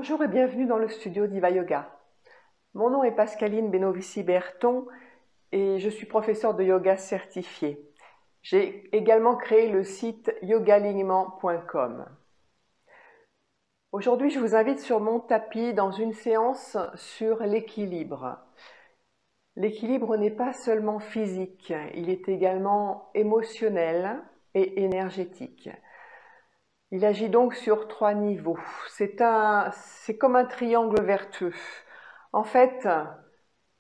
Bonjour et bienvenue dans le studio d'Iva Yoga. Mon nom est Pascaline Benovici-Berton et je suis professeure de yoga certifiée. J'ai également créé le site yogalignement.com. Aujourd'hui, je vous invite sur mon tapis dans une séance sur l'équilibre. L'équilibre n'est pas seulement physique, il est également émotionnel et énergétique. Il agit donc sur 3 niveaux. C'est comme un triangle vertueux. En fait,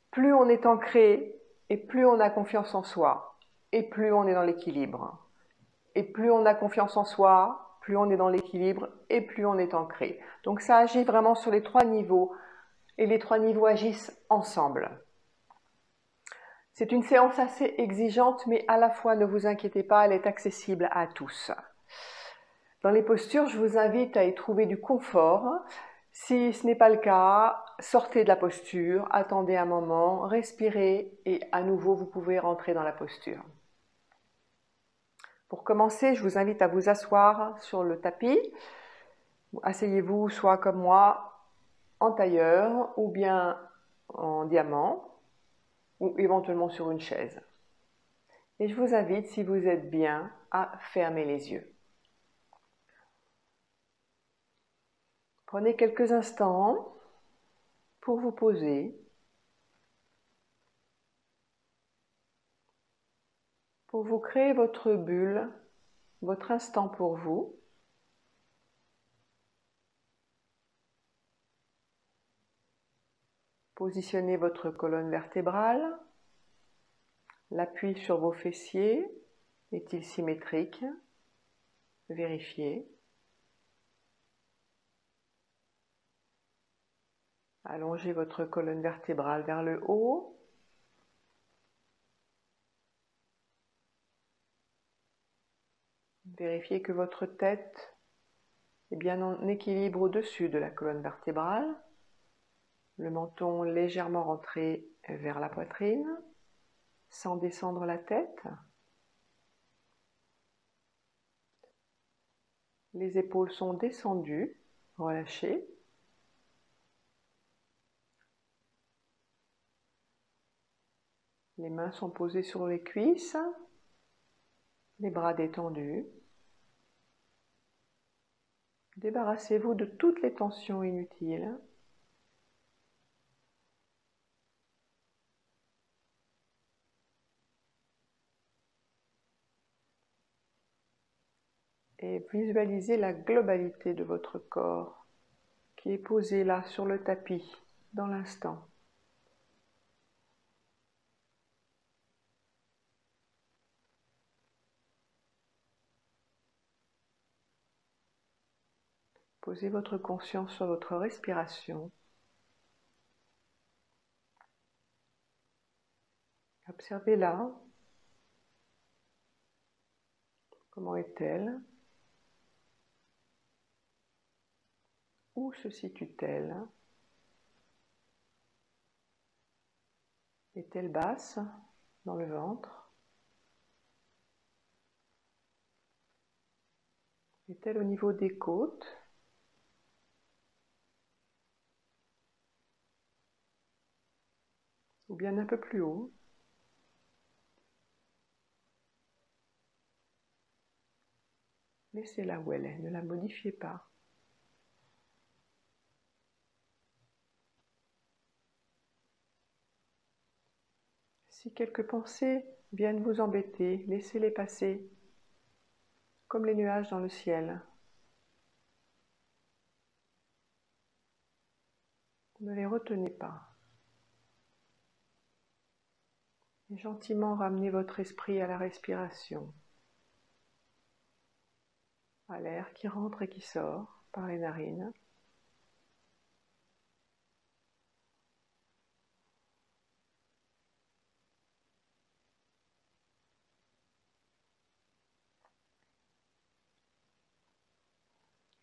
plus on est ancré et plus on a confiance en soi, et plus on est dans l'équilibre. Et plus on a confiance en soi, plus on est dans l'équilibre et plus on est ancré. Donc ça agit vraiment sur les 3 niveaux et les 3 niveaux agissent ensemble. C'est une séance assez exigeante, mais à la fois, ne vous inquiétez pas, elle est accessible à tous. Dans les postures, je vous invite à y trouver du confort. Si ce n'est pas le cas, sortez de la posture, attendez un moment, respirez et à nouveau vous pouvez rentrer dans la posture. Pour commencer, je vous invite à vous asseoir sur le tapis. Asseyez-vous soit comme moi en tailleur ou bien en diamant ou éventuellement sur une chaise. Et je vous invite, si vous êtes bien, à fermer les yeux. Prenez quelques instants pour vous poser, pour vous créer votre bulle, votre instant pour vous. Positionnez votre colonne vertébrale, l'appui sur vos fessiers est-il symétrique? Vérifiez. Allongez votre colonne vertébrale vers le haut. Vérifiez que votre tête est bien en équilibre au-dessus de la colonne vertébrale. Le menton légèrement rentré vers la poitrine, sans descendre la tête. Les épaules sont descendues, relâchées. Les mains sont posées sur les cuisses, les bras détendus. Débarrassez-vous de toutes les tensions inutiles. Et visualisez la globalité de votre corps qui est posé là sur le tapis, dans l'instant. Posez votre conscience sur votre respiration. Observez-la. Comment est-elle? Où se situe-t-elle? Est-elle basse dans le ventre? Est-elle au niveau des côtes? Ou bien un peu plus haut? Laissez-la où elle est, ne la modifiez pas. Si quelques pensées viennent vous embêter, laissez-les passer, comme les nuages dans le ciel. Ne les retenez pas. Et gentiment ramenez votre esprit à la respiration, à l'air qui rentre et qui sort par les narines.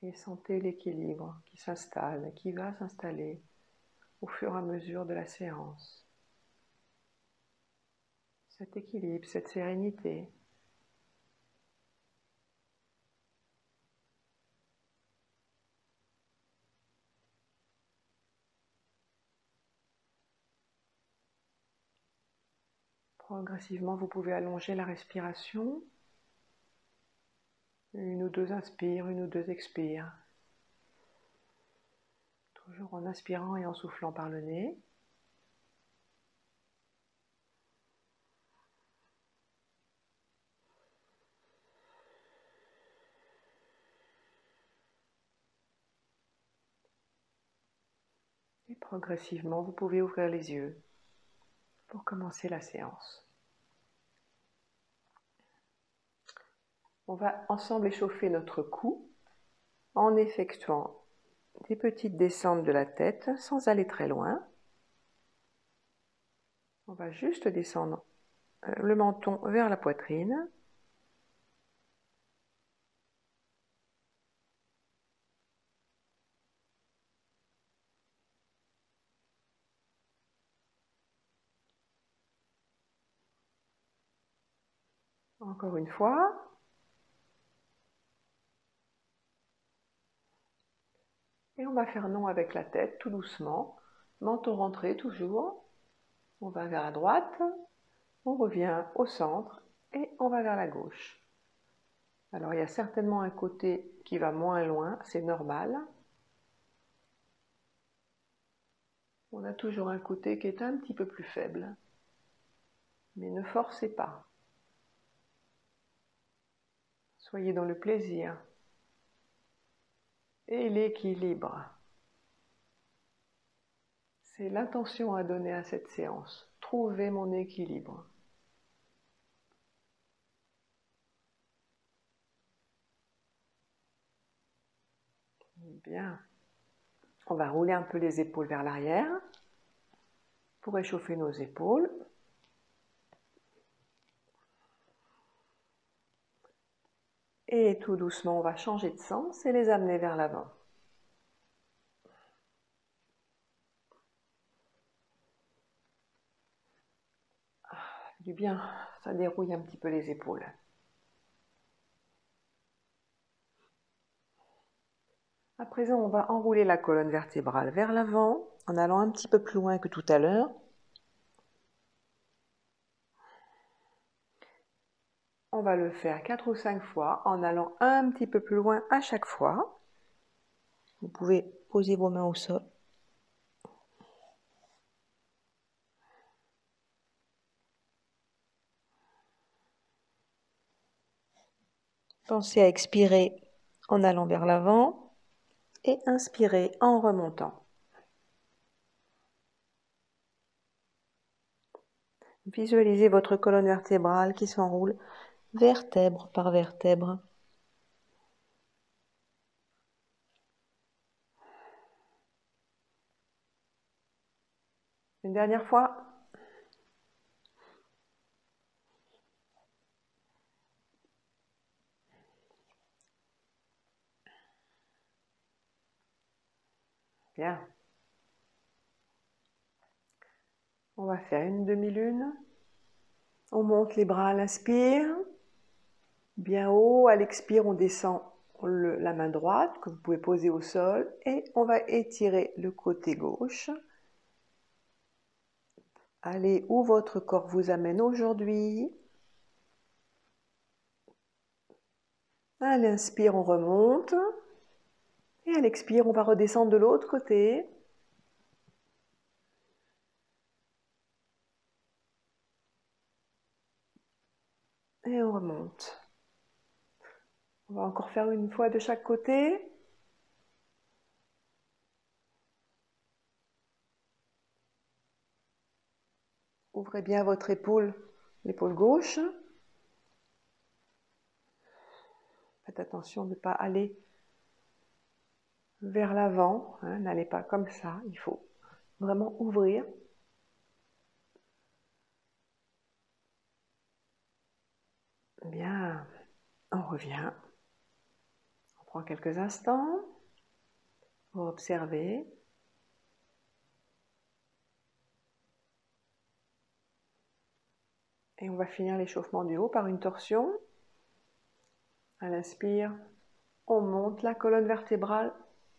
Et sentez l'équilibre qui s'installe, qui va s'installer au fur et à mesure de la séance. Cet équilibre, cette sérénité. Progressivement, vous pouvez allonger la respiration. 1 ou 2 inspires, 1 ou 2 expires. Toujours en inspirant et en soufflant par le nez. Et progressivement, vous pouvez ouvrir les yeux pour commencer la séance. On va ensemble échauffer notre cou en effectuant des petites descentes de la tête sans aller très loin. On va juste descendre le menton vers la poitrine. Encore une fois. Et on va faire non avec la tête, tout doucement. Menton rentré toujours. On va vers la droite. On revient au centre et on va vers la gauche. Alors il y a certainement un côté qui va moins loin, c'est normal. On a toujours un côté qui est un petit peu plus faible. Mais ne forcez pas. Soyez dans le plaisir et l'équilibre. C'est l'intention à donner à cette séance. Trouver mon équilibre. Bien. On va rouler un peu les épaules vers l'arrière pour échauffer nos épaules. Et tout doucement, on va changer de sens et les amener vers l'avant. Du bien, ça dérouille un petit peu les épaules. À présent, on va enrouler la colonne vertébrale vers l'avant en allant un petit peu plus loin que tout à l'heure. On va le faire 4 ou 5 fois en allant un petit peu plus loin à chaque fois. Vous pouvez poser vos mains au sol. Pensez à expirer en allant vers l'avant et inspirer en remontant. Visualisez votre colonne vertébrale qui s'enroule vertèbre par vertèbre. Une dernière fois. Bien. On va faire une demi-lune. On monte les bras à l'inspire. Bien haut. À l'expire, on descend la main droite que vous pouvez poser au sol. Et on va étirer le côté gauche. Allez où votre corps vous amène aujourd'hui. À l'inspire, on remonte. Et à l'expire, on va redescendre de l'autre côté. Et on remonte. On va encore faire une fois de chaque côté. Ouvrez bien votre épaule, l'épaule gauche. Faites attention de ne pas aller vers l'avant. N'allez pas comme ça. Il faut vraiment ouvrir. Bien. On revient. On prend quelques instants pour observer. Et on va finir l'échauffement du haut par une torsion. À l'inspire, on monte la colonne vertébrale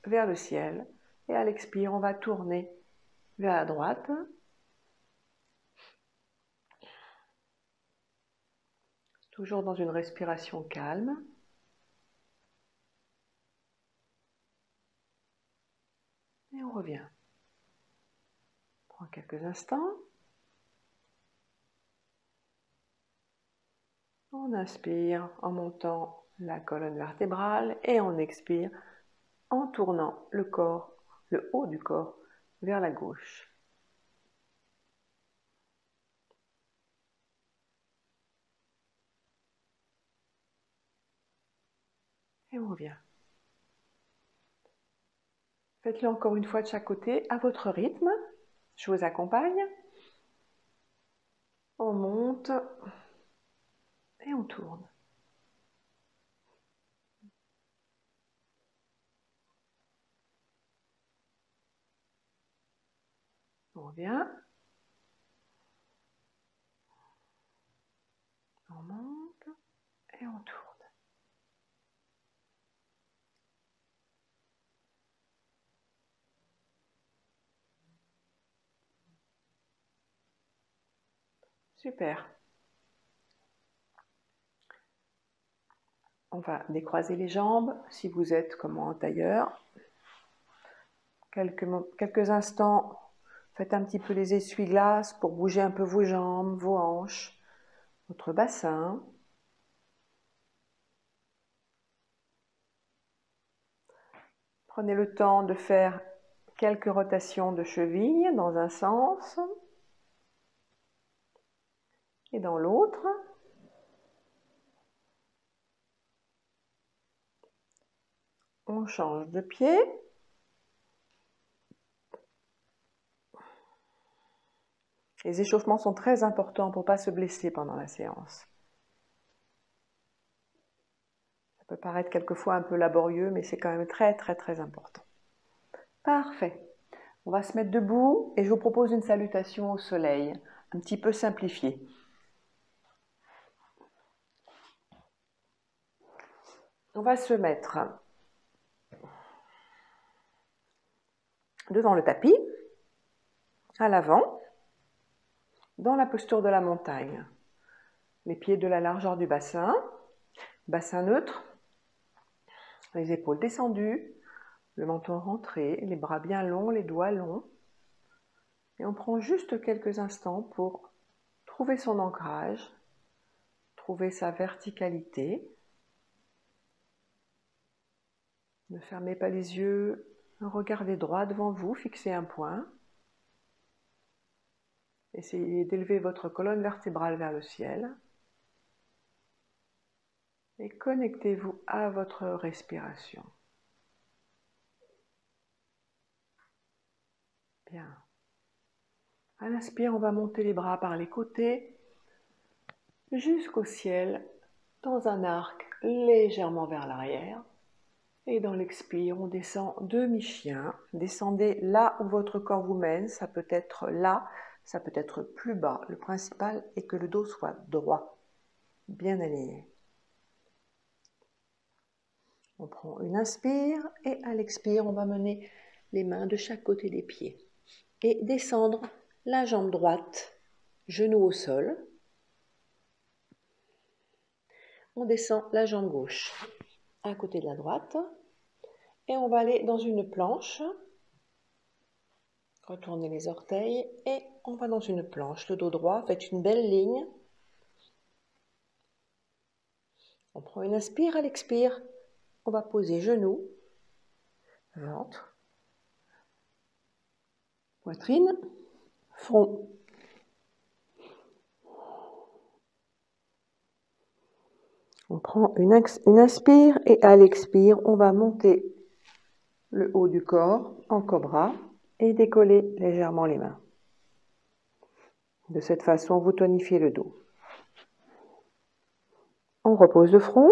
vers le ciel. Et à l'expire, on va tourner vers la droite. Toujours dans une respiration calme. Et on revient. On prend quelques instants. On inspire en montant la colonne vertébrale et on expire en tournant le corps, le haut du corps vers la gauche. Et on revient. Faites-le encore une fois de chaque côté à votre rythme. Je vous accompagne. On monte et on tourne. On revient. On monte et on tourne. Super. On va décroiser les jambes si vous êtes comme moi en tailleur. Quelques instants, faites un petit peu les essuie-glaces pour bouger un peu vos jambes, vos hanches, votre bassin. Prenez le temps de faire quelques rotations de cheville dans un sens et dans l'autre. On change de pied. Les échauffements sont très importants pour ne pas se blesser pendant la séance. Ça peut paraître quelquefois un peu laborieux, mais c'est quand même très important. Parfait. On va se mettre debout et je vous propose une salutation au soleil, un petit peu simplifiée. On va se mettre devant le tapis, à l'avant, dans la posture de la montagne. Les pieds de la largeur du bassin, bassin neutre, les épaules descendues, le menton rentré, les bras bien longs, les doigts longs. Et on prend juste quelques instants pour trouver son ancrage, trouver sa verticalité. Ne fermez pas les yeux, regardez droit devant vous, fixez un point. Essayez d'élever votre colonne vertébrale vers le ciel. Et connectez-vous à votre respiration. Bien. À l'inspire, on va monter les bras par les côtés jusqu'au ciel dans un arc légèrement vers l'arrière. Et dans l'expire, on descend demi-chien. Descendez là où votre corps vous mène. Ça peut être là, ça peut être plus bas. Le principal est que le dos soit droit, bien aligné. On prend une inspire et à l'expire, on va mener les mains de chaque côté des pieds. Et descendre la jambe droite, genou au sol. On descend la jambe gauche à côté de la droite. Et on va aller dans une planche. Retournez les orteils et on va dans une planche. Le dos droit, faites une belle ligne. On prend une inspire, à l'expire, on va poser genoux, ventre, poitrine, front. On prend une inspire et à l'expire, on va monter le haut du corps en cobra et décoller légèrement les mains. De cette façon, vous tonifiez le dos. On repose le front.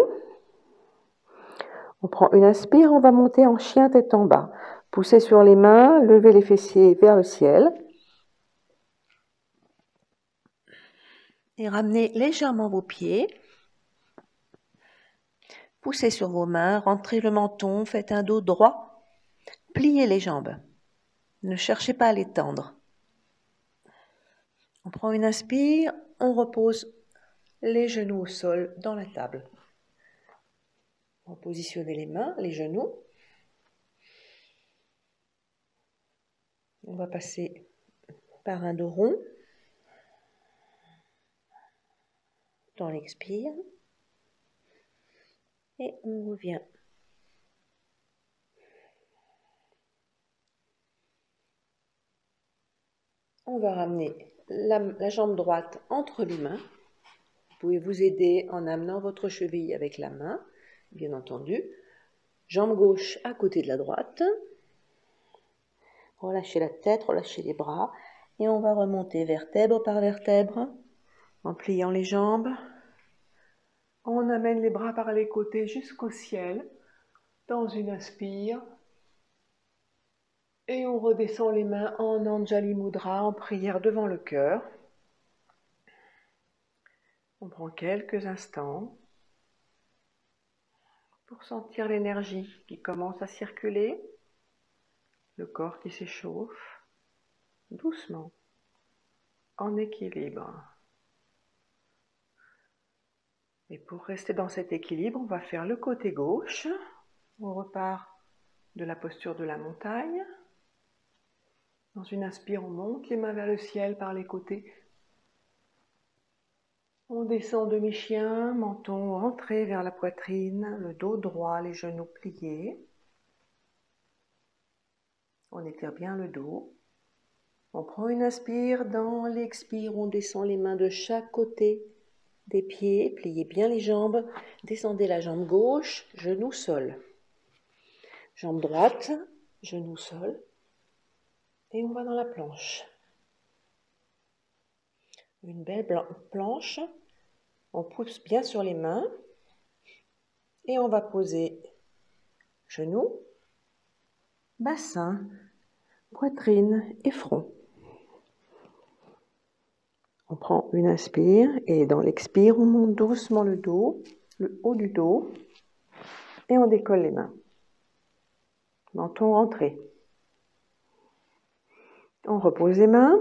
On prend une inspire, on va monter en chien tête en bas. Poussez sur les mains, levez les fessiers vers le ciel. Et ramenez légèrement vos pieds. Poussez sur vos mains, rentrez le menton, faites un dos droit. Pliez les jambes. Ne cherchez pas à les tendre. On prend une inspire, on repose les genoux au sol dans la table. On va positionner les mains, les genoux. On va passer par un dos rond dans l'expire et on revient. On va ramener la jambe droite entre les mains. Vous pouvez vous aider en amenant votre cheville avec la main, bien entendu. Jambe gauche à côté de la droite. Relâchez la tête, relâchez les bras. Et on va remonter vertèbre par vertèbre en pliant les jambes. On amène les bras par les côtés jusqu'au ciel dans une inspire. Et on redescend les mains en Anjali Mudra, en prière devant le cœur. On prend quelques instants pour sentir l'énergie qui commence à circuler, le corps qui s'échauffe, doucement, en équilibre. Et pour rester dans cet équilibre, on va faire le côté gauche. On repart de la posture de la montagne. Dans une inspire, on monte les mains vers le ciel par les côtés. On descend demi-chien, menton rentré vers la poitrine, le dos droit, les genoux pliés. On étire bien le dos. On prend une inspire, dans l'expire, on descend les mains de chaque côté des pieds, pliez bien les jambes, descendez la jambe gauche, genou sol. Jambe droite, genou sol. Et on va dans la planche. Une belle planche. On pousse bien sur les mains. Et on va poser genoux, bassin, poitrine et front. On prend une inspire et dans l'expire, on monte doucement le dos, le haut du dos et on décolle les mains. Menton rentré. On repose les mains.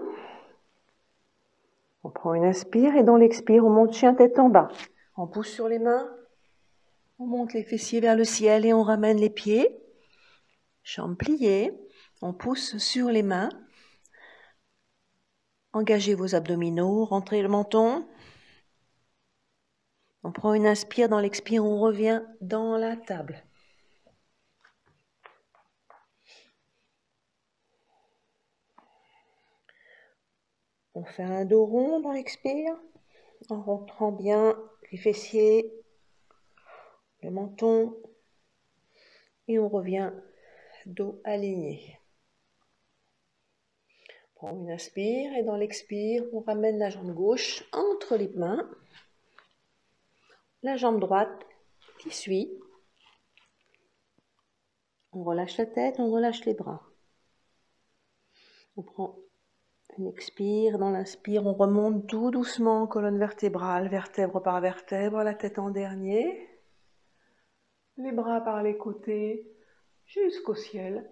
On prend une inspire et dans l'expire, on monte chien tête en bas. On pousse sur les mains. On monte les fessiers vers le ciel et on ramène les pieds. Jambes pliées. On pousse sur les mains. Engagez vos abdominaux, rentrez le menton. On prend une inspire, dans l'expire, on revient dans la table. On fait un dos rond dans l'expire, en rentrant bien les fessiers, le menton, et on revient dos aligné. On prend une inspire et dans l'expire, on ramène la jambe gauche entre les mains, la jambe droite qui suit. On relâche la tête, on relâche les bras. On prend une expire, dans l'inspire, on remonte tout doucement, colonne vertébrale, vertèbre par vertèbre, la tête en dernier. Les bras par les côtés jusqu'au ciel.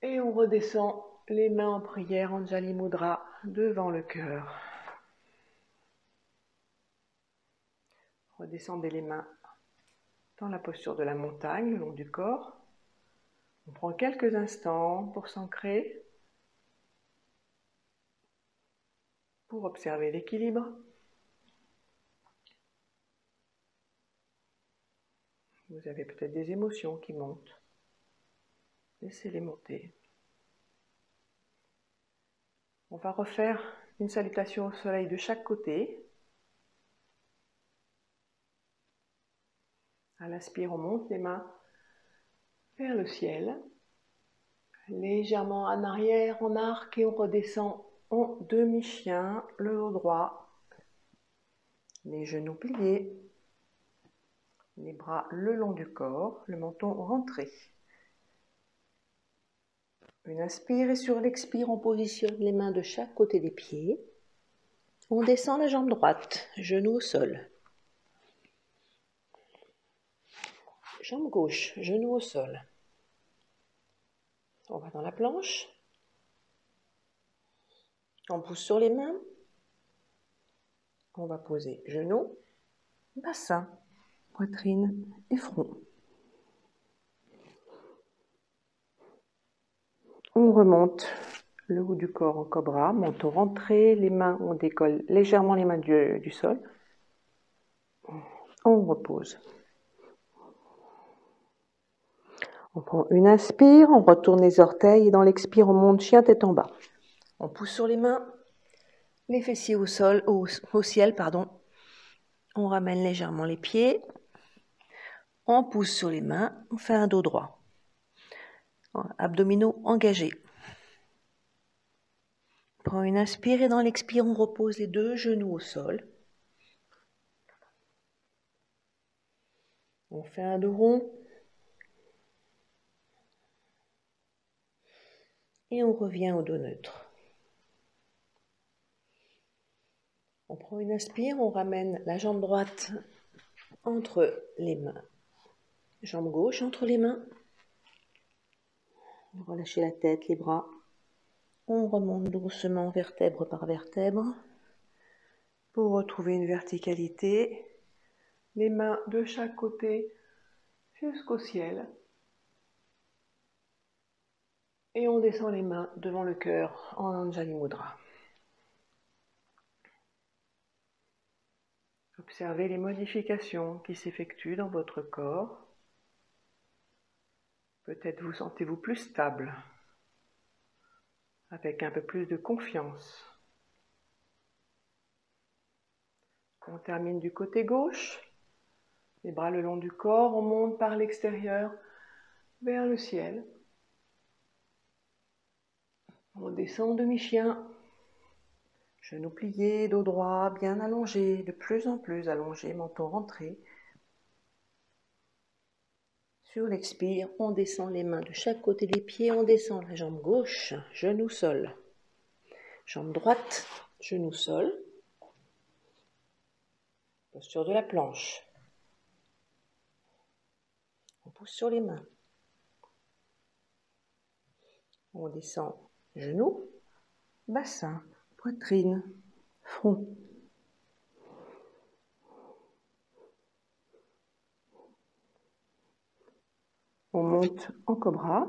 Et on redescend les mains en prière, Anjali Mudra, devant le cœur. Redescendez les mains dans la posture de la montagne, le long du corps. On prend quelques instants pour s'ancrer, pour observer l'équilibre. Vous avez peut-être des émotions qui montent. Laissez-les monter. On va refaire une salutation au soleil de chaque côté. À l'inspire, on monte les mains vers le ciel. Légèrement en arrière, en arc, et on redescend en demi-chien, le dos droit. Les genoux pliés. Les bras le long du corps, le menton rentré. Une inspire et sur l'expire, on positionne les mains de chaque côté des pieds. On descend la jambe droite, genou au sol. Jambe gauche, genou au sol. On va dans la planche. On pousse sur les mains. On va poser genoux, bassin, poitrine et front. On remonte le haut du corps en cobra, menton rentré, les mains, on décolle légèrement les mains du sol. On repose. On prend une inspire, on retourne les orteils et dans l'expire, on monte chien tête en bas. On pousse sur les mains, les fessiers au sol, au ciel, pardon. On ramène légèrement les pieds. On pousse sur les mains, on fait un dos droit. Abdominaux engagés. On prend une inspire et dans l'expire, on repose les deux genoux au sol. On fait un dos rond. Et on revient au dos neutre. On prend une inspire, on ramène la jambe droite entre les mains. Jambe gauche entre les mains. On relâche la tête, les bras. On remonte doucement vertèbre par vertèbre pour retrouver une verticalité. Les mains de chaque côté jusqu'au ciel. Et on descend les mains devant le cœur en Anjali Mudra. Observez les modifications qui s'effectuent dans votre corps. Peut-être vous sentez-vous plus stable, avec un peu plus de confiance. On termine du côté gauche, les bras le long du corps, on monte par l'extérieur vers le ciel. On descend demi-chien, genoux pliés, dos droit, bien allongé, de plus en plus allongé, menton rentré. Sur l'expire, on descend les mains de chaque côté des pieds, on descend la jambe gauche, genou sol. Jambe droite, genou sol. Posture de la planche. On pousse sur les mains. On descend genoux, bassin, poitrine, front. On monte en cobra.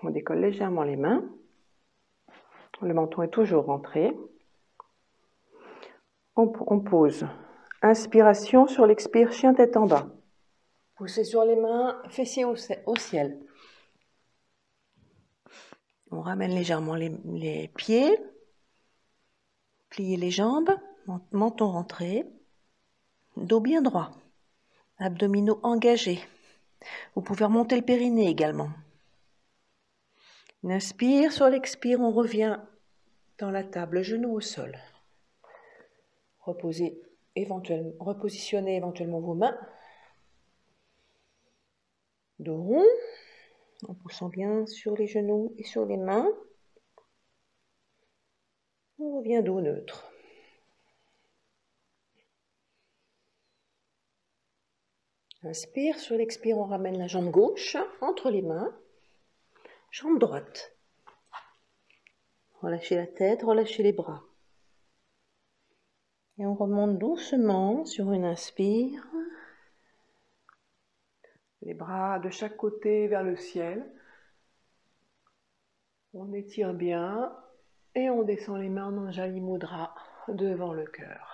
On décolle légèrement les mains. Le menton est toujours rentré. On pose. Inspiration sur l'expire, chien tête en bas. Poussez sur les mains, fessiers au ciel. On ramène légèrement les pieds. Pliez les jambes, menton rentré. Dos bien droit. Abdominaux engagés. Vous pouvez remonter le périnée également. Une inspire, sur l'expire, on revient dans la table, genoux au sol. Repositionnez éventuellement vos mains. Dos rond, en poussant bien sur les genoux et sur les mains. On revient dos neutre. Inspire, sur l'expire, on ramène la jambe gauche entre les mains. Jambe droite. Relâchez la tête, relâchez les bras. Et on remonte doucement sur une inspire. Les bras de chaque côté vers le ciel. On étire bien et on descend les mains en Anjali Mudra devant le cœur.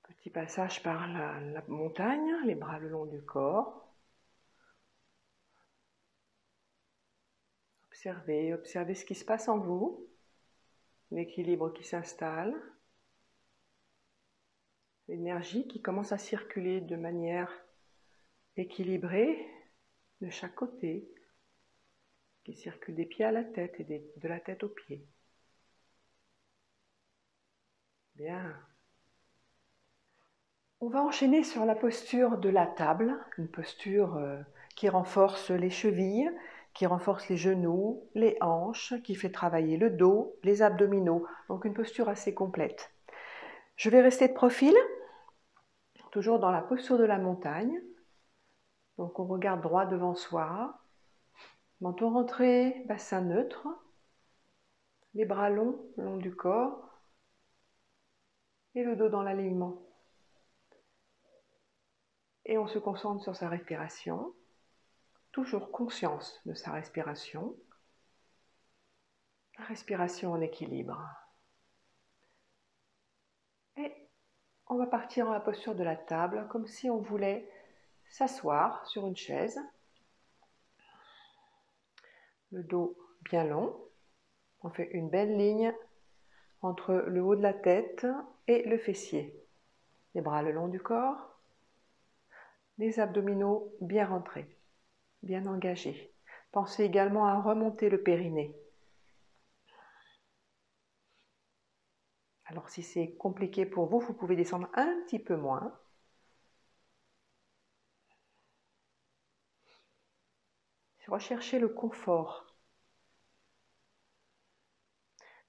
Petit passage par la montagne, les bras le long du corps. Observez ce qui se passe en vous, l'équilibre qui s'installe, l'énergie qui commence à circuler de manière équilibrée de chaque côté, qui circule des pieds à la tête et de la tête aux pieds. Bien. On va enchaîner sur la posture de la table, une posture qui renforce les chevilles, qui renforce les genoux, les hanches, qui fait travailler le dos, les abdominaux. Donc une posture assez complète. Je vais rester de profil, toujours dans la posture de la montagne. Donc on regarde droit devant soi, menton rentré, bassin neutre. les bras longs le long du corps et le dos dans l'alignement. Et on se concentre sur sa respiration, toujours conscience de sa respiration. Respiration en équilibre. Et on va partir dans la posture de la table, comme si on voulait s'asseoir sur une chaise. Le dos bien long. On fait une belle ligne entre le haut de la tête et le fessier. Les bras le long du corps. Les abdominaux bien rentrés, bien engagés. Pensez également à remonter le périnée. Alors si c'est compliqué pour vous, vous pouvez descendre un petit peu moins. Recherchez le confort.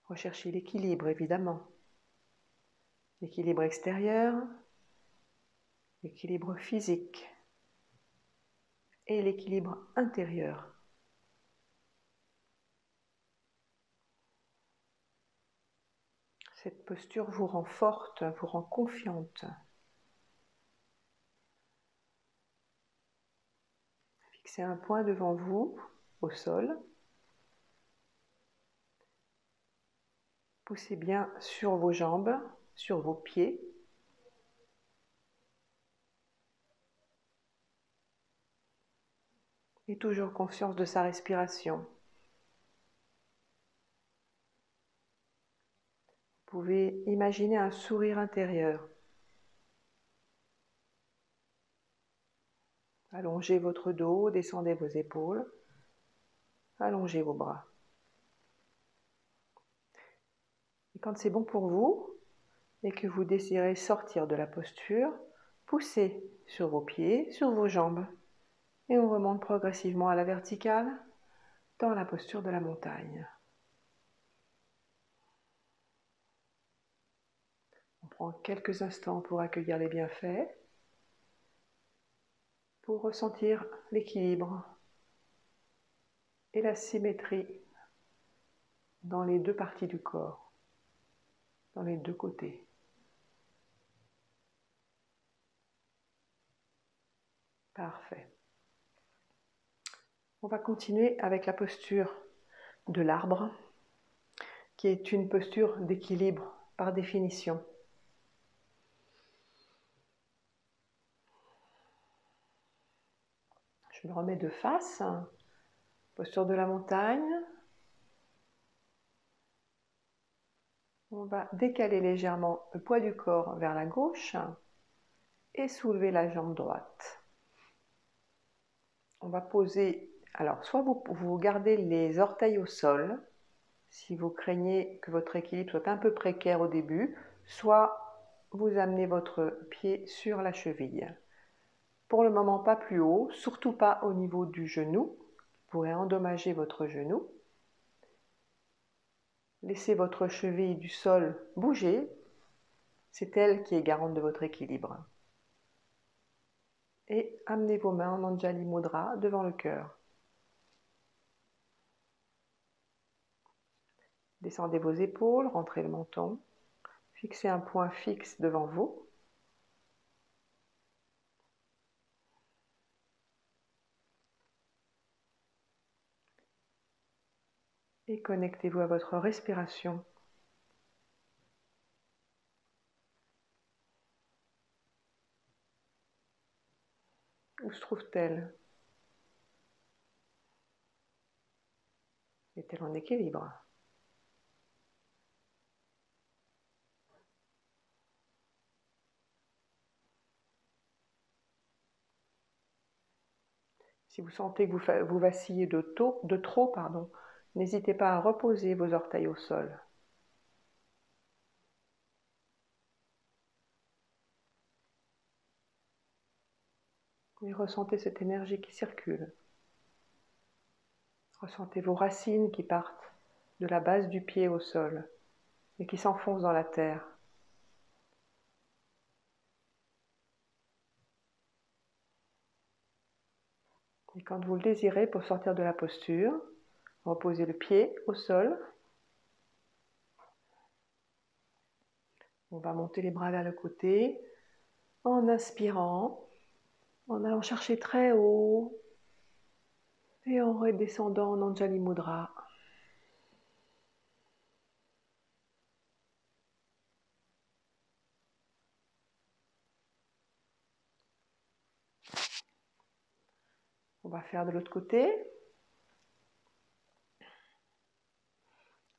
Recherchez l'équilibre, évidemment. L'équilibre extérieur, l'équilibre physique et l'équilibre intérieur. Cette posture vous rend forte, vous rend confiante. Fixez un point devant vous, au sol. Poussez bien sur vos jambes, sur vos pieds. Et toujours conscience de sa respiration. Vous pouvez imaginer un sourire intérieur. Allongez votre dos, descendez vos épaules, allongez vos bras. Et quand c'est bon pour vous et que vous désirez sortir de la posture, poussez sur vos pieds, sur vos jambes. Et on remonte progressivement à la verticale dans la posture de la montagne. On prend quelques instants pour accueillir les bienfaits, pour ressentir l'équilibre et la symétrie dans les deux parties du corps, dans les deux côtés. Parfait. On va continuer avec la posture de l'arbre, qui est une posture d'équilibre par définition. Je me remets de face, posture de la montagne. On va décaler légèrement le poids du corps vers la gauche et soulever la jambe droite. On va poser, alors soit vous gardez les orteils au sol, si vous craignez que votre équilibre soit un peu précaire au début, soit vous amenez votre pied sur la cheville. Pour le moment, pas plus haut, surtout pas au niveau du genou, vous pourrez endommager votre genou. Laissez votre cheville du sol bouger, c'est elle qui est garante de votre équilibre. Et amenez vos mains en Anjali Mudra devant le cœur. Descendez vos épaules, rentrez le menton, fixez un point fixe devant vous. Et connectez-vous à votre respiration. Où se trouve-t-elle? Est-elle en équilibre? Si vous sentez que vous vacillez de trop, n'hésitez pas à reposer vos orteils au sol. Et ressentez cette énergie qui circule. Ressentez vos racines qui partent de la base du pied au sol et qui s'enfoncent dans la terre. Et quand vous le désirez, pour sortir de la posture, reposez le pied au sol On va monter les bras vers le côté en inspirant, en allant chercher très haut et en redescendant en Anjali Mudra. On va faire de l'autre côté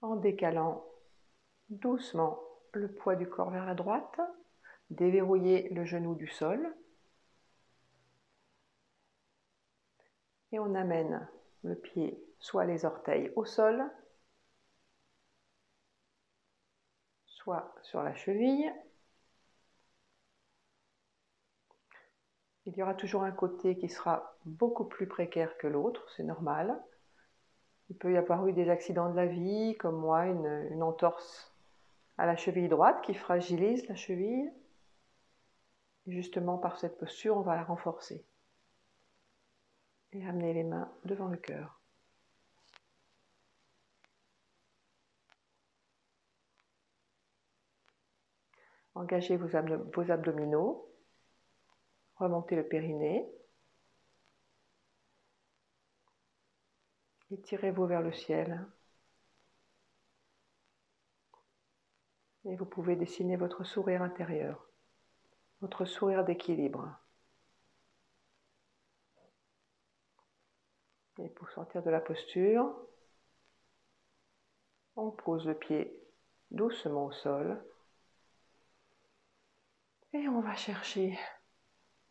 en décalant doucement le poids du corps vers la droite, déverrouiller le genou du sol et on amène le pied, soit les orteils au sol, soit sur la cheville. Il y aura toujours un côté qui sera beaucoup plus précaire que l'autre, c'est normal. Il peut y avoir eu des accidents de la vie, comme moi, une entorse à la cheville droite qui fragilise la cheville. Et justement, par cette posture, on va la renforcer. Et amener les mains devant le cœur. Engagez vos abdominaux. Remontez le périnée. Étirez-vous vers le ciel. Et vous pouvez dessiner votre sourire intérieur, votre sourire d'équilibre. Et pour sortir de la posture, on pose le pied doucement au sol. Et on va chercher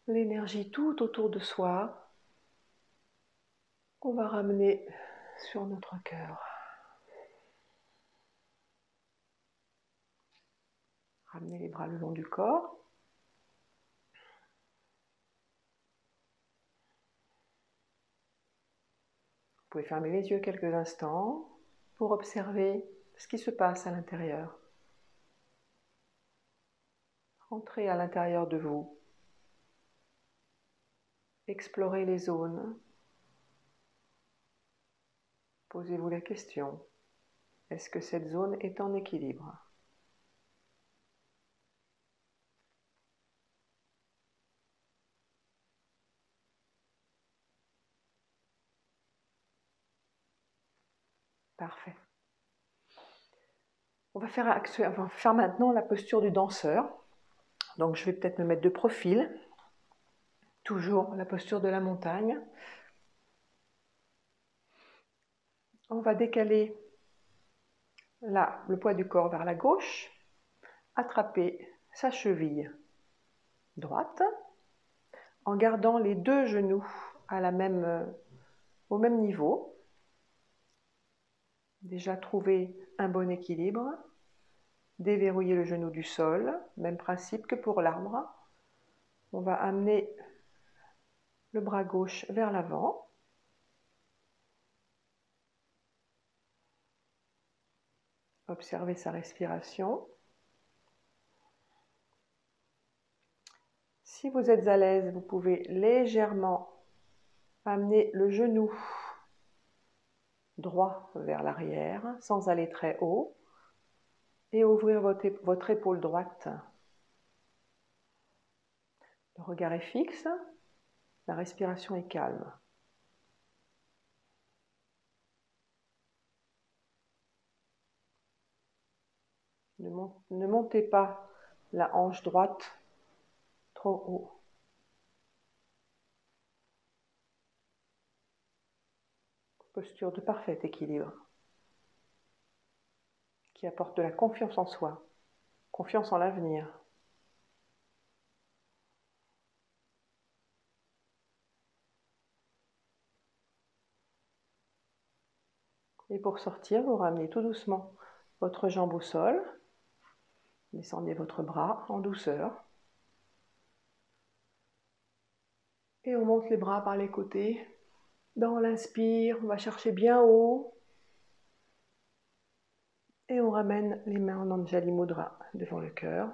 l'énergie tout autour de soi qu'on va ramener sur notre cœur. Ramenez les bras le long du corps. Vous pouvez fermer les yeux quelques instants pour observer ce qui se passe à l'intérieur. Entrez à l'intérieur de vous. Explorez les zones. Posez-vous la question, est-ce que cette zone est en équilibre ? Parfait. On va faire maintenant la posture du danseur. Donc je vais peut-être me mettre de profil. Toujours la posture de la montagne. On va décaler là le poids du corps vers la gauche. Attraper sa cheville droite en gardant les deux genoux au même niveau. Déjà trouver un bon équilibre. Déverrouiller le genou du sol, même principe que pour l'arbre. On va amener le bras gauche vers l'avant. Observez sa respiration. Si vous êtes à l'aise, vous pouvez légèrement amener le genou droit vers l'arrière, sans aller très haut, et ouvrir votre épaule droite. Le regard est fixe, la respiration est calme. Ne montez pas la hanche droite trop haut. Posture de parfait équilibre qui apporte de la confiance en soi, confiance en l'avenir. Et pour sortir, vous ramenez tout doucement votre jambe au sol. Descendez votre bras en douceur. Et on monte les bras par les côtés. Dans l'inspire, on va chercher bien haut. Et on ramène les mains en Anjali Mudra devant le cœur.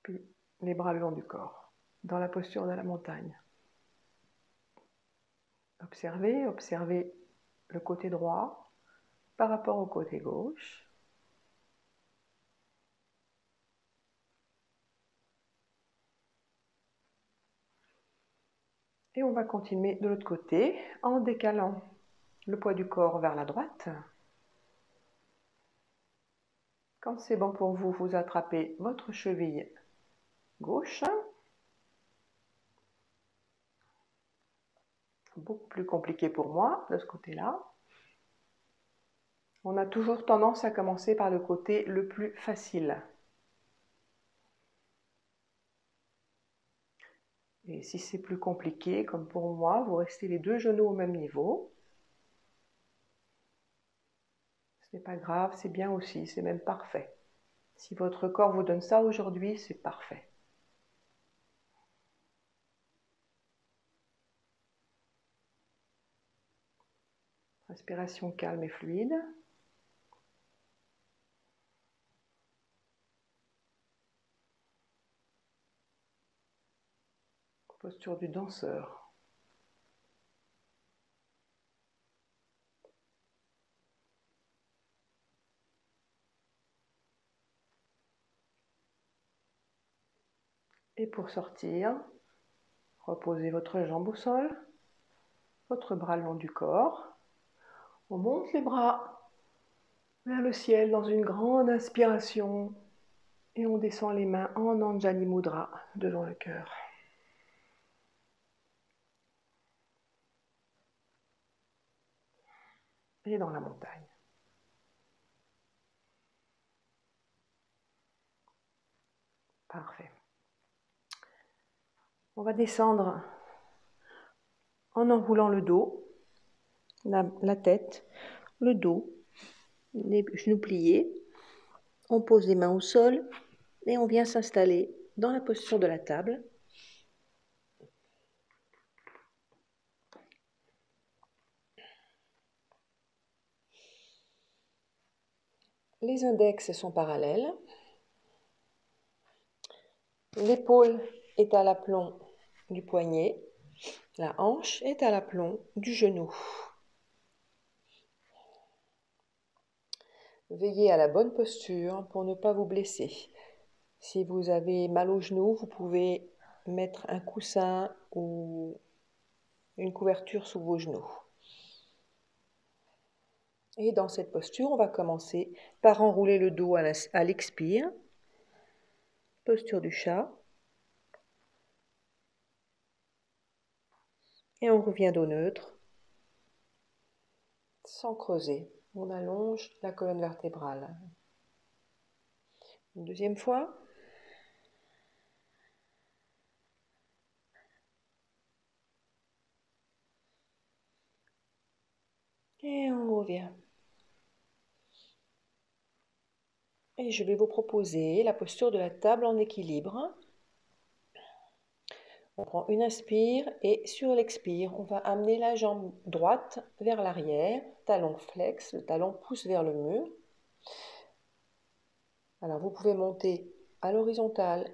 Puis les bras le long du corps, dans la posture de la montagne. Observez le côté droit. par rapport au côté gauche. Et on va continuer de l'autre côté en décalant le poids du corps vers la droite. Quand c'est bon pour vous, vous attrapez votre cheville gauche. Beaucoup plus compliqué pour moi de ce côté-là. On a toujours tendance à commencer par le côté le plus facile. Et si c'est plus compliqué, comme pour moi, vous restez les deux genoux au même niveau. Ce n'est pas grave, c'est bien aussi, c'est même parfait. Si votre corps vous donne ça aujourd'hui, c'est parfait. Respiration calme et fluide. Posture du danseur. Et pour sortir, reposez votre jambe au sol, votre bras le long du corps. On monte les bras vers le ciel dans une grande inspiration et on descend les mains en Anjali Mudra devant le cœur. Et dans la montagne. Parfait. On va descendre en enroulant le dos, la tête, le dos, les genoux pliés. On pose les mains au sol et on vient s'installer dans la posture de la table. Les index sont parallèles. L'épaule est à l'aplomb du poignet. La hanche est à l'aplomb du genou. Veillez à la bonne posture pour ne pas vous blesser. Si vous avez mal au genou, vous pouvez mettre un coussin ou une couverture sous vos genoux. Et dans cette posture, on va commencer par enrouler le dos à l'expire. Posture du chat. Et on revient dos neutre. Sans creuser. On allonge la colonne vertébrale. Une deuxième fois. Et on revient. Et je vais vous proposer la posture de la table en équilibre. On prend une inspire et sur l'expire, on va amener la jambe droite vers l'arrière, talon flex, le talon pousse vers le mur. Alors vous pouvez monter à l'horizontale,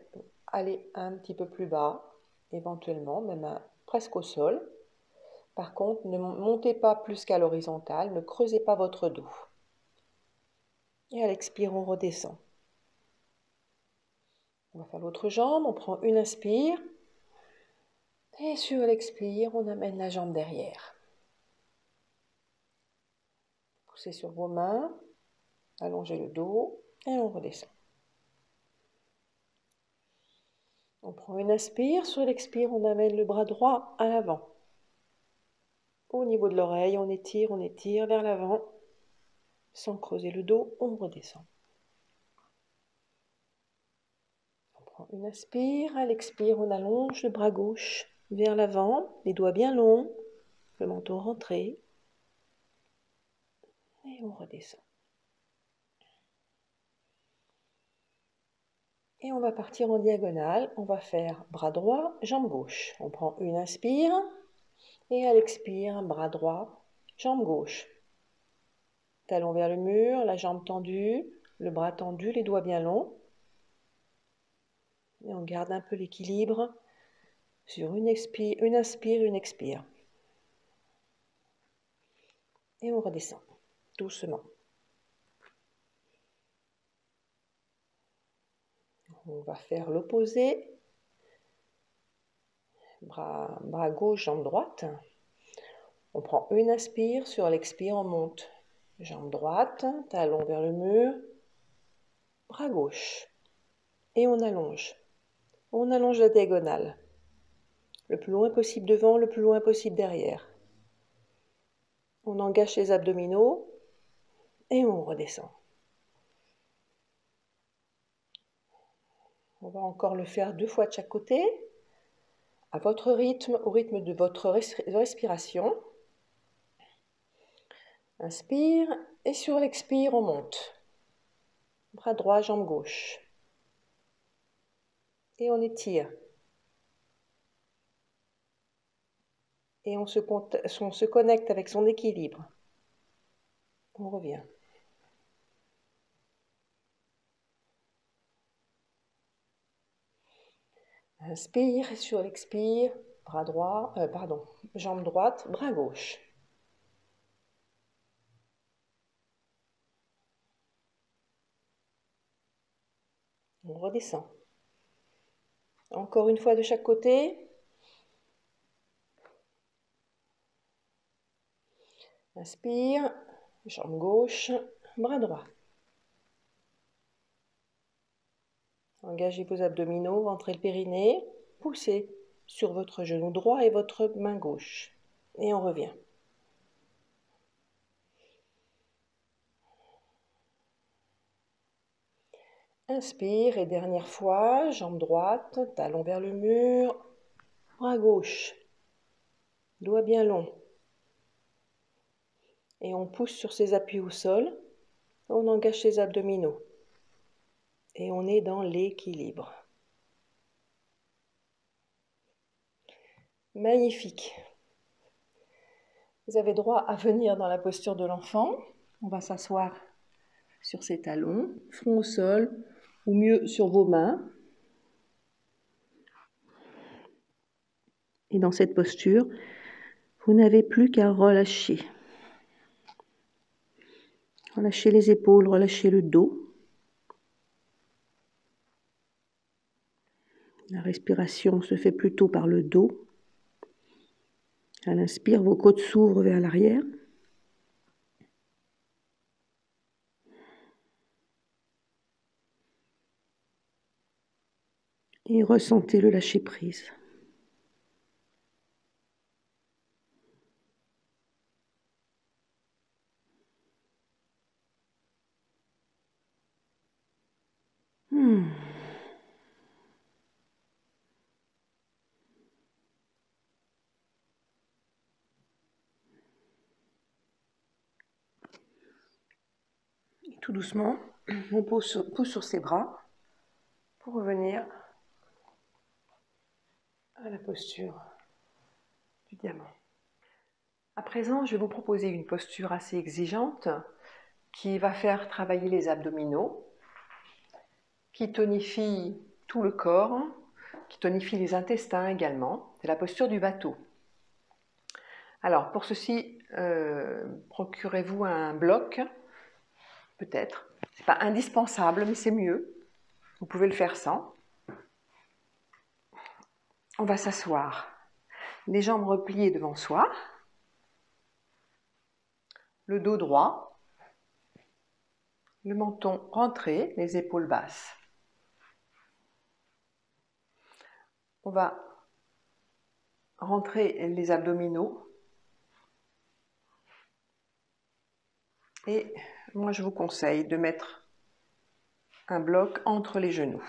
aller un petit peu plus bas, éventuellement, même presque au sol. Par contre, ne montez pas plus qu'à l'horizontale, ne creusez pas votre dos. Et à l'expire, on redescend. On va faire l'autre jambe, on prend une inspire. Et sur l'expire, on amène la jambe derrière. Poussez sur vos mains, allongez le dos et on redescend. On prend une inspire, sur l'expire, on amène le bras droit à l'avant. Au niveau de l'oreille, on étire vers l'avant. Sans creuser le dos, on redescend. On prend une inspire, à l'expire, on allonge le bras gauche vers l'avant, les doigts bien longs, le menton rentré. Et on redescend. Et on va partir en diagonale. On va faire bras droit, jambe gauche. On prend une inspire et à l'expire, bras droit, jambe gauche. Talon vers le mur, la jambe tendue, le bras tendu, les doigts bien longs. Et on garde un peu l'équilibre sur une inspire, une expire. Et on redescend doucement. On va faire l'opposé. Bras gauche, jambe droite. On prend une inspire, sur l'expire, on monte. Jambe droite, talon vers le mur, bras gauche. Et on allonge. On allonge la diagonale. Le plus loin possible devant, le plus loin possible derrière. On engage les abdominaux et on redescend. On va encore le faire 2 fois de chaque côté, à votre rythme, au rythme de votre respiration. Inspire et sur l'expire, on monte. Bras droit, jambe gauche. Et on étire. Et on se connecte avec son équilibre. On revient. Inspire et sur l'expire, bras droit, jambe droite, bras gauche. On redescend. Encore une fois de chaque côté. Inspire, jambe gauche, bras droit. Engagez vos abdominaux, rentrez le périnée, poussez sur votre genou droit et votre main gauche. Et on revient. Inspire et dernière fois, jambe droite, talon vers le mur, bras gauche, doigt bien long. Et on pousse sur ses appuis au sol, on engage ses abdominaux. Et on est dans l'équilibre. Magnifique. Vous avez droit à venir dans la posture de l'enfant. On va s'asseoir sur ses talons, front au sol, ou mieux sur vos mains. Et dans cette posture, vous n'avez plus qu'à relâcher. Relâchez les épaules, relâchez le dos. La respiration se fait plutôt par le dos. À l'inspire, vos côtes s'ouvrent vers l'arrière. Et ressentez le lâcher-prise. Et tout doucement, on pousse sur ses bras pour revenir à la posture du diamant. À présent, je vais vous proposer une posture assez exigeante qui va faire travailler les abdominaux, qui tonifie tout le corps, qui tonifie les intestins également. C'est la posture du bateau. Alors, pour ceci, procurez-vous un bloc, peut-être. Ce n'est pas indispensable, mais c'est mieux. Vous pouvez le faire sans. On va s'asseoir. Les jambes repliées devant soi. Le dos droit. Le menton rentré, les épaules basses. On va rentrer les abdominaux. Et moi, je vous conseille de mettre un bloc entre les genoux.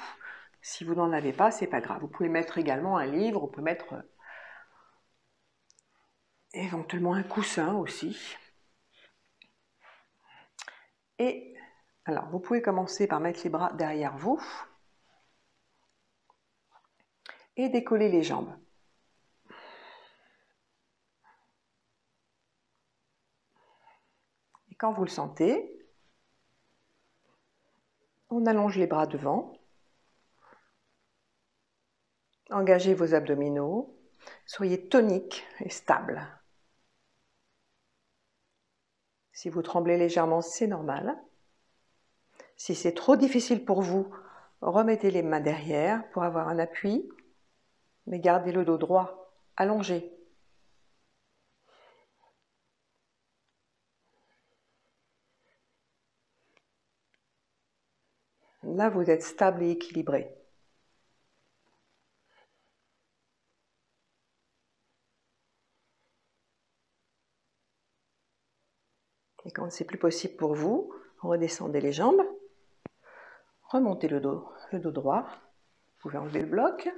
Si vous n'en avez pas, c'est pas grave. Vous pouvez mettre également un livre, vous pouvez mettre éventuellement un coussin aussi. Et alors, vous pouvez commencer par mettre les bras derrière vous et décoller les jambes. Et quand vous le sentez, on allonge les bras devant. Engagez vos abdominaux. Soyez tonique et stable. Si vous tremblez légèrement, c'est normal. Si c'est trop difficile pour vous, Remettez les mains derrière pour avoir un appui, mais gardez le dos droit, allongé. Là, vous êtes stable et équilibré. Et quand c'est plus possible pour vous, redescendez les jambes, remontez le dos droit. Vous pouvez enlever le bloc.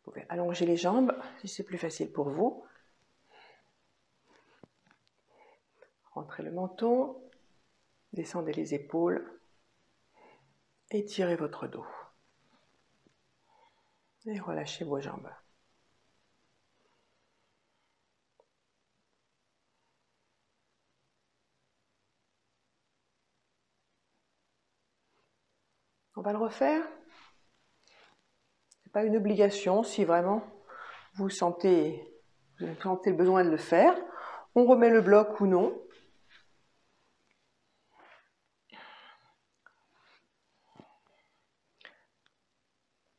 Vous pouvez allonger les jambes si c'est plus facile pour vous. Rentrez le menton, descendez les épaules, étirez votre dos. Et relâchez vos jambes. On va le refaire. Ce n'est pas une obligation si vraiment vous sentez le besoin de le faire. On remet le bloc ou non.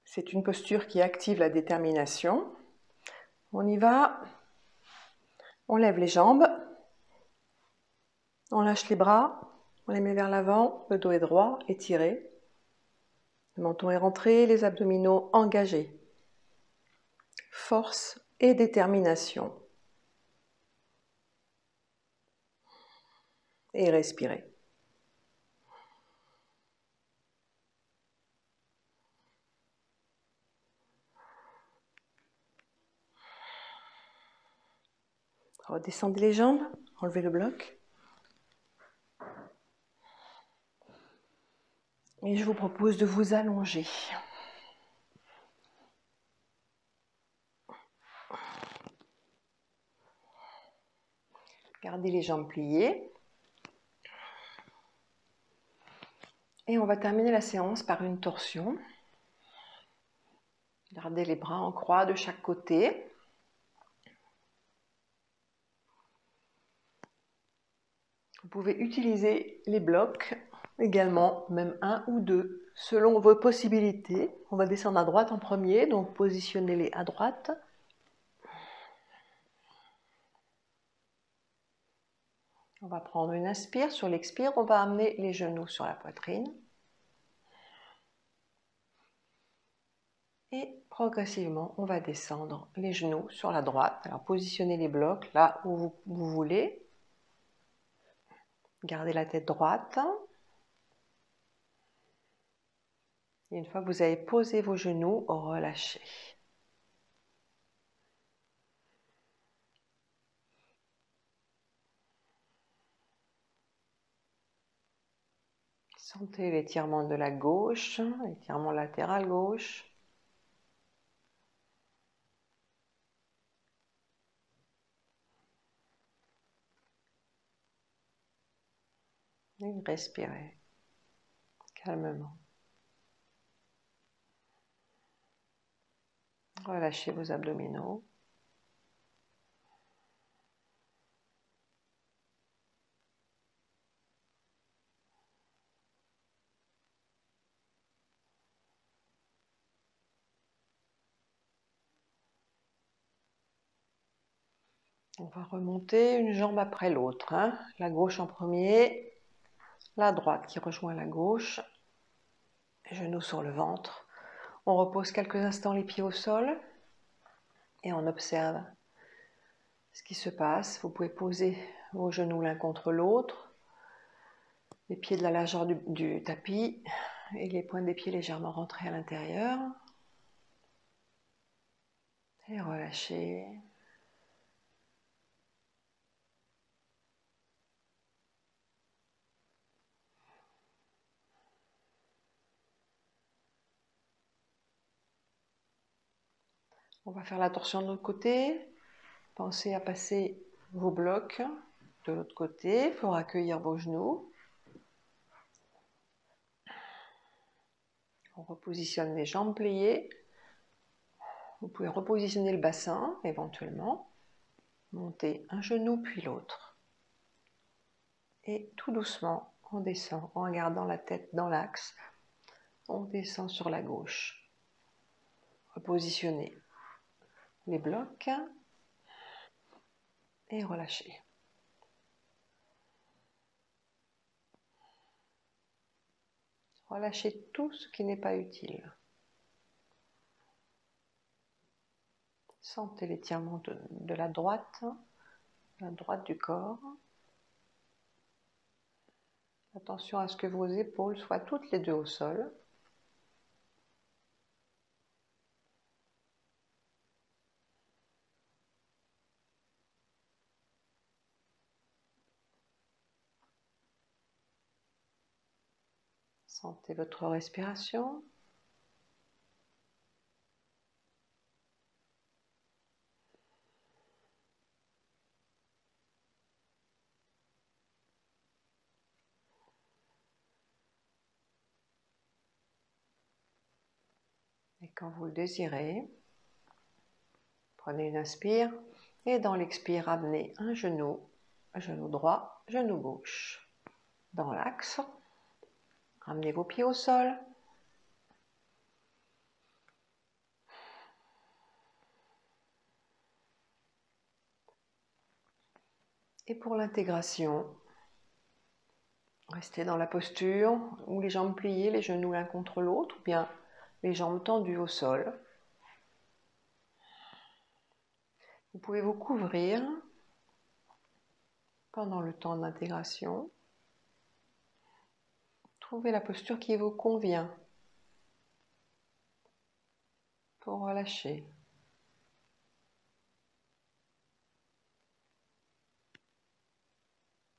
C'est une posture qui active la détermination. On y va. On lève les jambes. On lâche les bras. On les met vers l'avant. Le dos est droit, étiré. Le menton est rentré, les abdominaux engagés. Force et détermination. Et respirez. Redescendez les jambes, enlevez le bloc. Et je vous propose de vous allonger. Gardez les jambes pliées. Et on va terminer la séance par une torsion. Gardez les bras en croix de chaque côté. Vous pouvez utiliser les blocs également, même un ou deux, selon vos possibilités. On va descendre à droite en premier, donc positionnez-les à droite. On va prendre une inspire. Sur l'expire, on va amener les genoux sur la poitrine. Et progressivement, on va descendre les genoux sur la droite. Alors positionnez les blocs là où vous voulez. Gardez la tête droite. Et une fois que vous avez posé vos genoux, relâchez. Sentez l'étirement de la gauche, l'étirement latéral gauche. Et respirez calmement. Relâchez vos abdominaux. On va remonter une jambe après l'autre. La gauche en premier, la droite qui rejoint la gauche. Genoux sur le ventre. On repose quelques instants les pieds au sol et on observe ce qui se passe. Vous pouvez poser vos genoux l'un contre l'autre, les pieds de la largeur du tapis et les pointes des pieds légèrement rentrés à l'intérieur. Et relâchez. On va faire la torsion de l'autre côté. Pensez à passer vos blocs de l'autre côté pour accueillir vos genoux. On repositionne les jambes pliées. Vous pouvez repositionner le bassin éventuellement. Montez un genou puis l'autre. Et tout doucement, on descend en gardant la tête dans l'axe, on descend sur la gauche. Repositionnez les blocs et relâchez. Relâchez tout ce qui n'est pas utile. Sentez l'étirement de la droite du corps. Attention à ce que vos épaules soient toutes les deux au sol. Sentez votre respiration. Et quand vous le désirez, prenez une inspire et dans l'expire, amenez un genou droit, genou gauche. Dans l'axe, ramenez vos pieds au sol. Et pour l'intégration, restez dans la posture où les jambes pliées, les genoux l'un contre l'autre, ou bien les jambes tendues au sol. Vous pouvez vous couvrir pendant le temps d'intégration. Trouvez la posture qui vous convient pour relâcher.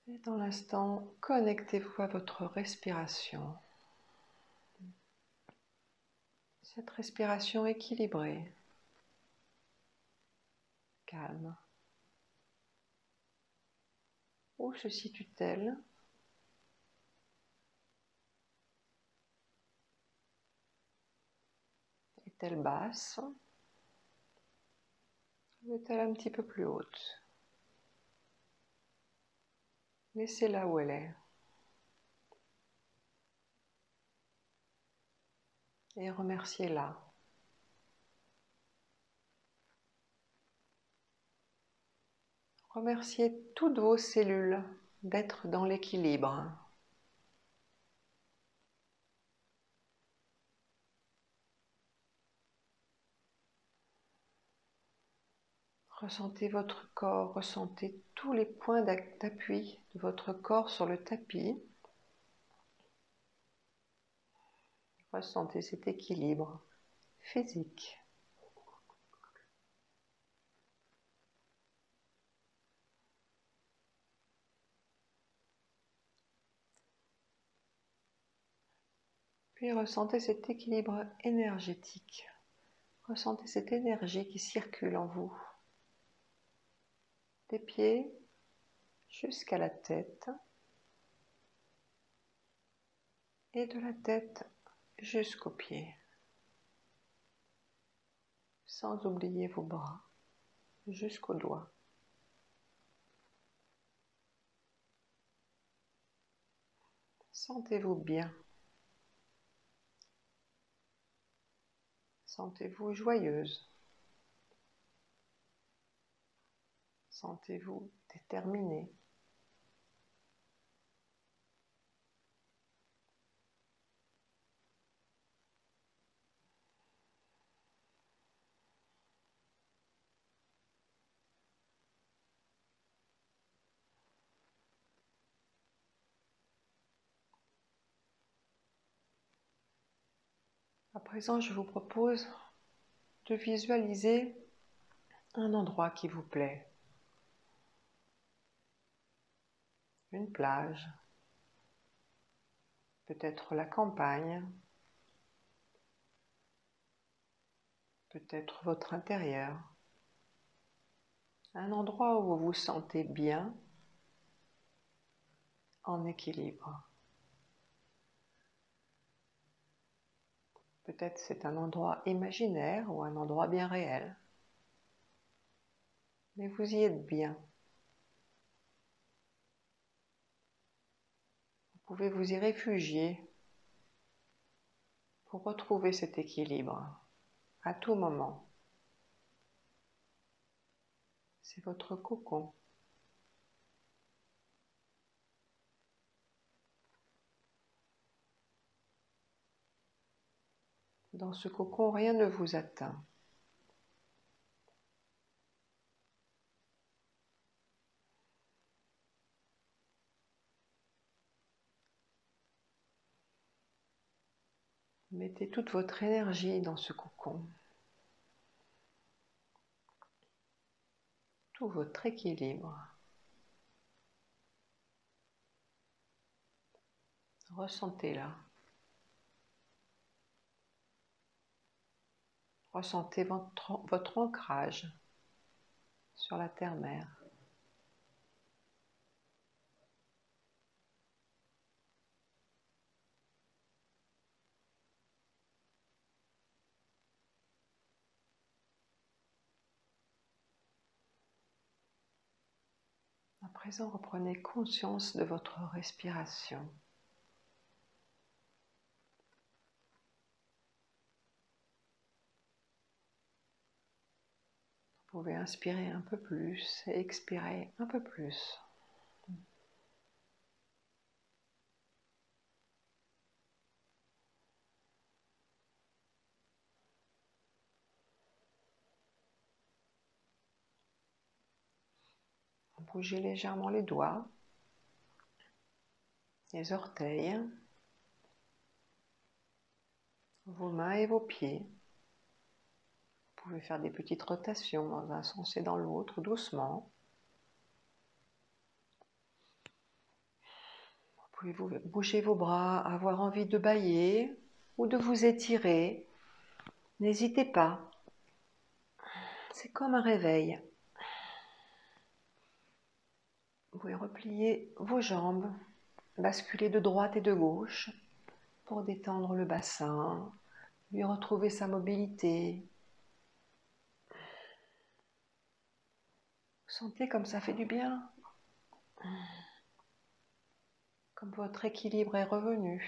Et dans l'instant, connectez-vous à votre respiration. Cette respiration équilibrée, calme. Où se situe-t-elle ? Est-elle basse ? Ou est-elle un petit peu plus haute ? Laissez-la où elle est. Et remerciez-la. Remerciez toutes vos cellules d'être dans l'équilibre. Ressentez votre corps, ressentez tous les points d'appui de votre corps sur le tapis. Ressentez cet équilibre physique. Puis ressentez cet équilibre énergétique. Ressentez cette énergie qui circule en vous. Des pieds jusqu'à la tête. Et de la tête jusqu'aux pieds. Sans oublier vos bras jusqu'aux doigts. Sentez-vous bien. Sentez-vous joyeuse. Sentez-vous déterminée. À présent, je vous propose de visualiser un endroit qui vous plaît. Une plage, peut-être la campagne, peut-être votre intérieur. Un endroit où vous vous sentez bien, en équilibre. Peut-être c'est un endroit imaginaire ou un endroit bien réel. Mais vous y êtes bien. pouvez vous y réfugier pour retrouver cet équilibre à tout moment. C'est votre cocon. Dans ce cocon, rien ne vous atteint. Mettez toute votre énergie dans ce cocon, tout votre équilibre. Ressentez-la. Ressentez votre ancrage sur la terre-mère. À présent, reprenez conscience de votre respiration. Vous pouvez inspirer un peu plus et expirer un peu plus. Bougez légèrement les doigts, les orteils, vos mains et vos pieds. Vous pouvez faire des petites rotations dans un sens et dans l'autre, doucement. Vous pouvez bouger vos bras, avoir envie de bâiller ou de vous étirer. N'hésitez pas. C'est comme un réveil. Vous pouvez replier vos jambes, basculer de droite et de gauche pour détendre le bassin, lui retrouver sa mobilité. Vous sentez comme ça fait du bien, comme votre équilibre est revenu.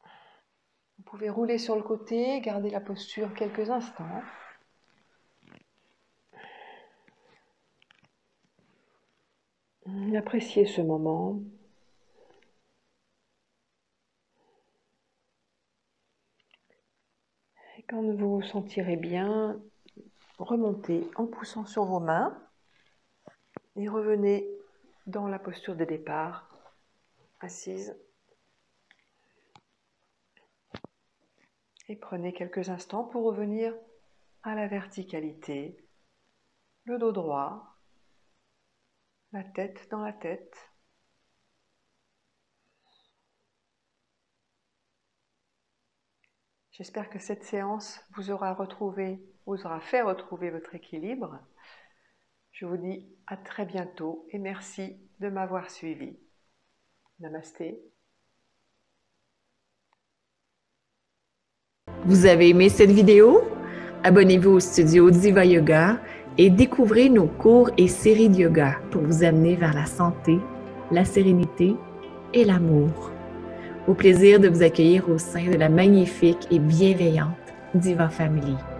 Vous pouvez rouler sur le côté, garder la posture quelques instants. Appréciez ce moment. Et quand vous vous sentirez bien, remontez en poussant sur vos mains et revenez dans la posture de départ, assise. Et prenez quelques instants pour revenir à la verticalité, le dos droit, la tête dans la tête. J'espère que cette séance vous aura fait retrouver votre équilibre. Je vous dis à très bientôt et merci de m'avoir suivi. Namasté. Vous avez aimé cette vidéo? Abonnez-vous au studio Diva Yoga et découvrez nos cours et séries de yoga pour vous amener vers la santé, la sérénité et l'amour. Au plaisir de vous accueillir au sein de la magnifique et bienveillante Diva Family.